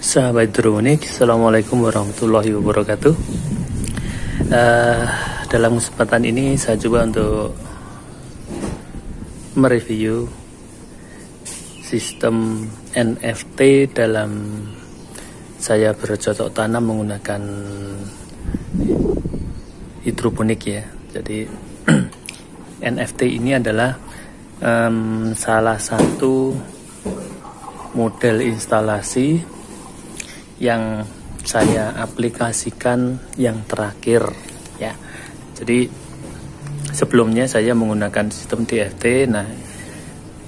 Sahabat hidroponik, Assalamualaikum warahmatullahi wabarakatuh. Dalam kesempatan ini saya coba untuk mereview sistem NFT dalam saya bercocok tanam menggunakan hidroponik ya. Jadi NFT ini adalah salah satu model instalasi yang saya aplikasikan yang terakhir ya. Jadi sebelumnya saya menggunakan sistem DFT. Nah,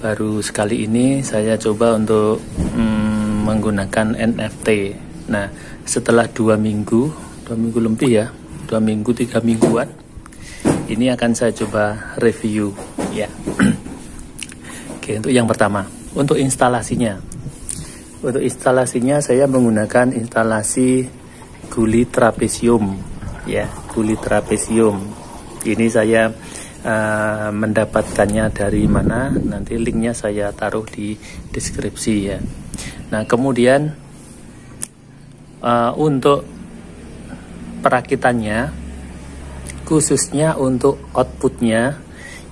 baru sekali ini saya coba untuk menggunakan NFT. Nah, setelah 2 minggu lebih ya, 2 minggu 3 mingguan, ini akan saya coba review ya. Oke, untuk yang pertama, untuk instalasinya. Untuk instalasinya saya menggunakan instalasi guli trapesium ya, guli trapesium. Ini saya mendapatkannya dari mana, nanti linknya saya taruh di deskripsi ya. Nah, kemudian untuk perakitannya, khususnya untuk outputnya,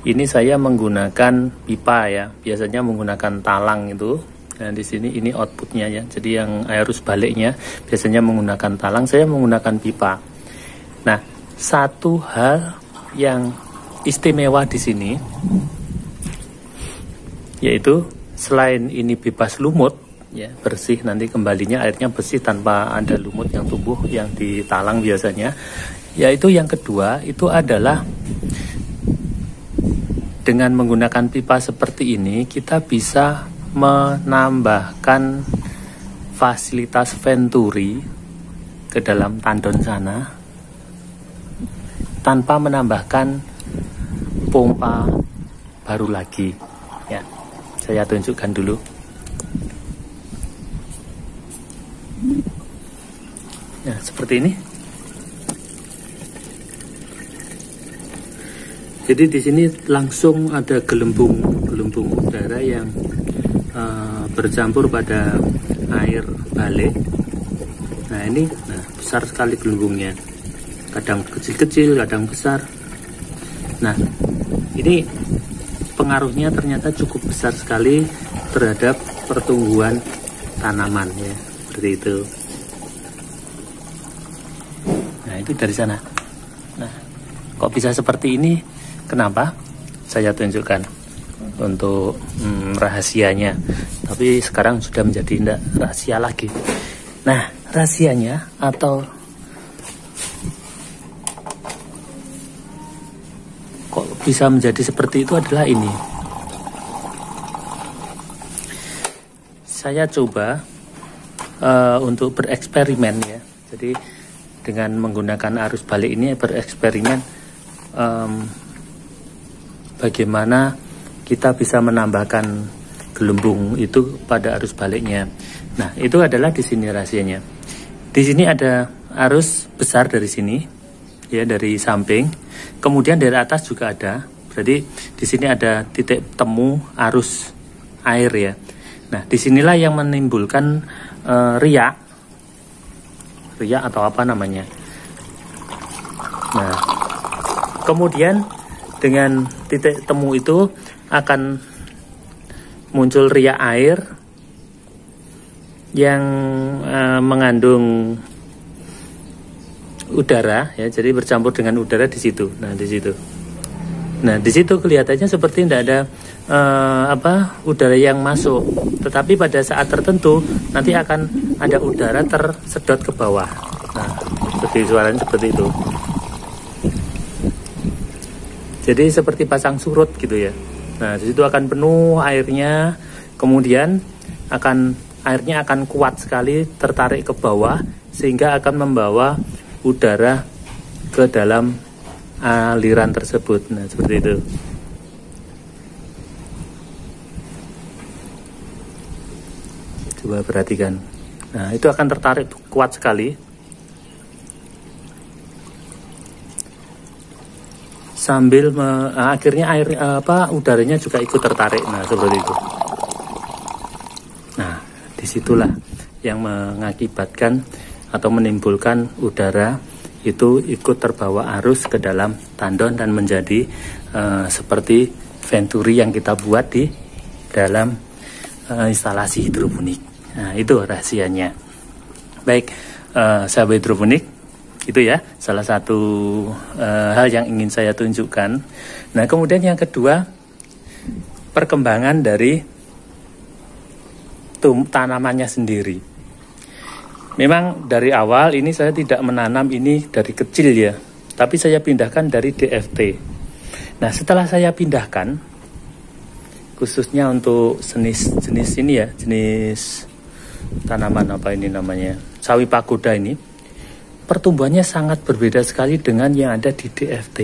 ini saya menggunakan pipa ya, biasanya menggunakan talang itu. Nah, di sini ini outputnya ya, jadi yang arus baliknya biasanya menggunakan talang, saya menggunakan pipa. Nah, satu hal yang istimewa di sini yaitu selain ini bebas lumut ya, bersih, nanti kembalinya airnya bersih tanpa ada lumut yang tumbuh yang di talang biasanya. Yaitu yang kedua itu adalah dengan menggunakan pipa seperti ini kita bisa menambahkan fasilitas venturi ke dalam tandon sana tanpa menambahkan pompa baru lagi ya. Saya tunjukkan dulu. Ya, seperti ini. Jadi di sini langsung ada gelembung udara yang bercampur pada air balik. Nah, ini besar sekali gelembungnya. Kadang kecil-kecil, kadang besar. Nah, ini pengaruhnya ternyata cukup besar sekali terhadap pertumbuhan tanaman ya, seperti itu. Nah, itu dari sana. Nah, kok bisa seperti ini? Kenapa? Saya tunjukkan untuk rahasianya. Tapi sekarang sudah menjadi tidak rahasia lagi. Nah, rahasianya atau kok bisa menjadi seperti itu adalah ini. Saya coba untuk bereksperimen ya. Jadi dengan menggunakan arus balik ini bereksperimen bagaimana kita bisa menambahkan gelembung itu pada arus baliknya. Nah, itu adalah di sini rahasianya. Di sini ada arus besar dari sini ya, dari samping. Kemudian dari atas juga ada. Jadi di sini ada titik temu arus air ya. Nah, disinilah yang menimbulkan riak atau apa namanya. Nah, kemudian dengan titik temu itu akan muncul riak air yang mengandung udara ya, jadi bercampur dengan udara di situ. Nah, di situ. Nah, di situ kelihatannya seperti tidak ada udara yang masuk, tetapi pada saat tertentu nanti akan ada udara tersedot ke bawah. Nah, seperti suaranya seperti itu. Jadi seperti pasang surut gitu ya. Nah, di situ akan penuh airnya, kemudian airnya akan kuat sekali tertarik ke bawah sehingga akan membawa udara ke dalam aliran tersebut. Nah, seperti itu. Coba perhatikan. Nah, itu akan tertarik kuat sekali sambil akhirnya udaranya juga ikut tertarik. Nah, seperti itu. Nah, disitulah yang mengakibatkan atau menimbulkan udara itu ikut terbawa arus ke dalam tandon dan menjadi seperti venturi yang kita buat di dalam instalasi hidroponik. Nah, itu rahasianya. Baik, sahabat hidroponik, itu ya salah satu hal yang ingin saya tunjukkan. Nah, kemudian yang kedua, perkembangan dari tanamannya sendiri. Memang dari awal ini saya tidak menanam ini dari kecil ya, tapi saya pindahkan dari DFT. Nah, setelah saya pindahkan, khususnya untuk jenis ini ya, jenis tanaman apa ini namanya, sawi pagoda ini, pertumbuhannya sangat berbeda sekali dengan yang ada di DFT.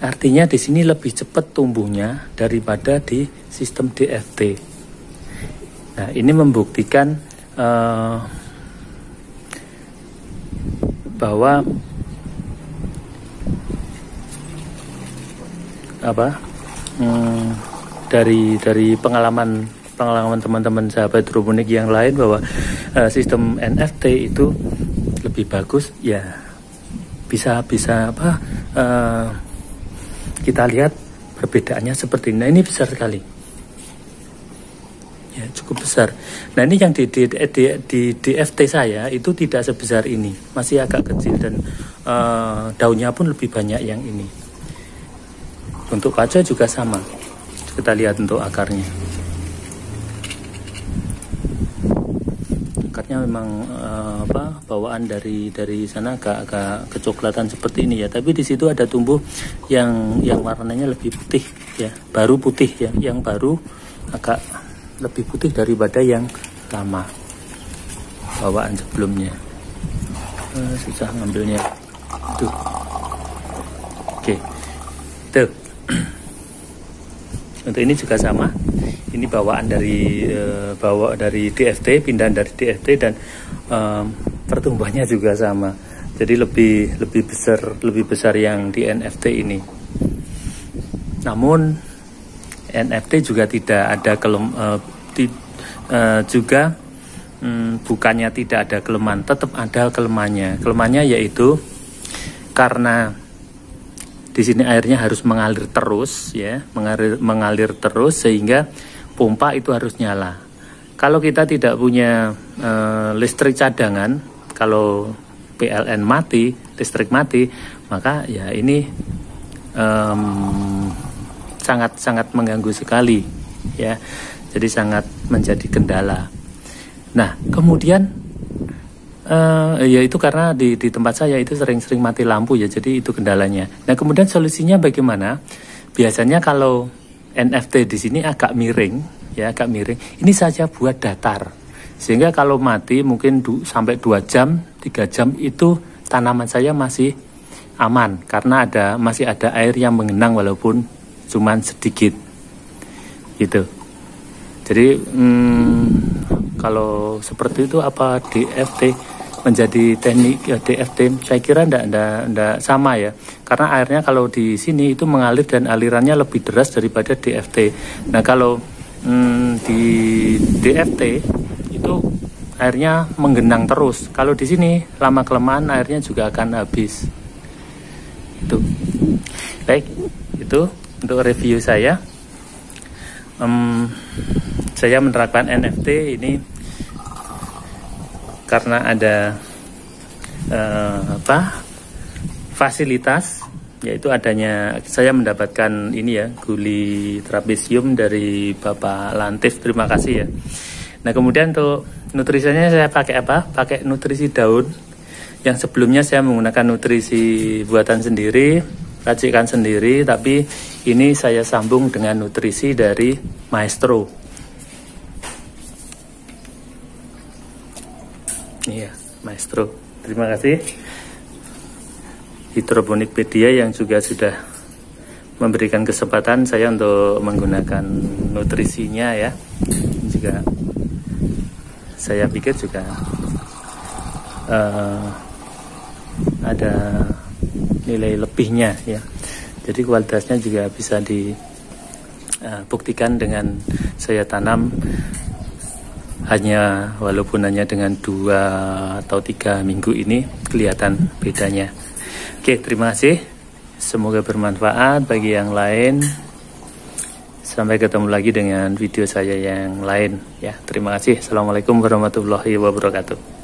Artinya di sini lebih cepat tumbuhnya daripada di sistem DFT. Nah, ini membuktikan bahwa dari pengalaman teman-teman sahabat hidroponik yang lain, bahwa sistem NFT itu lebih bagus ya. Bisa kita lihat perbedaannya seperti ini. Nah, ini besar sekali ya, cukup besar. Nah, ini yang di DFT saya itu tidak sebesar ini, masih agak kecil, dan daunnya pun lebih banyak yang ini. Untuk kaca juga sama, kita lihat untuk akarnya. Akarnya memang bawaan dari sana agak kecoklatan seperti ini ya, tapi di situ ada tumbuh yang warnanya lebih putih ya, baru putih ya, yang baru agak lebih putih daripada yang lama bawaan sebelumnya. Susah ngambilnya tuh. Oke, tuh. Untuk ini juga sama, ini bawaan dari DFT, pindahan dari DFT, dan pertumbuhannya juga sama. Jadi lebih besar yang di NFT ini. Namun NFT juga tidak ada bukannya tidak ada kelemahan, tetap ada kelemahannya. Kelemahannya yaitu karena di sini airnya harus mengalir terus ya, mengalir terus, sehingga pompa itu harus nyala. Kalau kita tidak punya listrik cadangan, kalau PLN mati, listrik mati, maka ya ini sangat mengganggu sekali ya, jadi sangat menjadi kendala. Nah, kemudian ya itu karena di tempat saya itu sering mati lampu ya, jadi itu kendalanya. Nah, kemudian solusinya bagaimana? Biasanya kalau NFT di sini agak miring ya, agak miring, ini saja buat datar, sehingga kalau mati mungkin sampai 2 jam 3 jam itu tanaman saya masih aman, karena masih ada air yang mengenang walaupun cuman sedikit gitu. Jadi kalau seperti itu, apa DFT menjadi teknik DFT? Saya kira enggak sama ya, karena airnya kalau di sini itu mengalir dan alirannya lebih deras daripada DFT. Nah, kalau di DFT itu airnya menggenang terus. Kalau di sini lama kelamaan airnya juga akan habis. Itu. Baik, itu untuk review saya. Saya menerapkan NFT ini karena ada fasilitas, yaitu adanya saya mendapatkan ini ya, guli trapesium dari Bapak Lantif, terima kasih ya. Nah, kemudian untuk nutrisinya saya pakai apa? Pakai nutrisi daun, yang sebelumnya saya menggunakan nutrisi buatan sendiri, racikan sendiri, tapi ini saya sambung dengan nutrisi dari Maestro. Iya, Maestro. Terima kasih Hidroponikpedia yang juga sudah memberikan kesempatan saya untuk menggunakan nutrisinya ya. Juga saya pikir juga ada nilai lebihnya ya. Jadi kualitasnya juga bisa dibuktikan dengan saya tanam walaupun hanya dengan 2 atau 3 minggu ini kelihatan bedanya. Oke, terima kasih. Semoga bermanfaat bagi yang lain. Sampai ketemu lagi dengan video saya yang lain ya. Terima kasih. Assalamualaikum warahmatullahi wabarakatuh.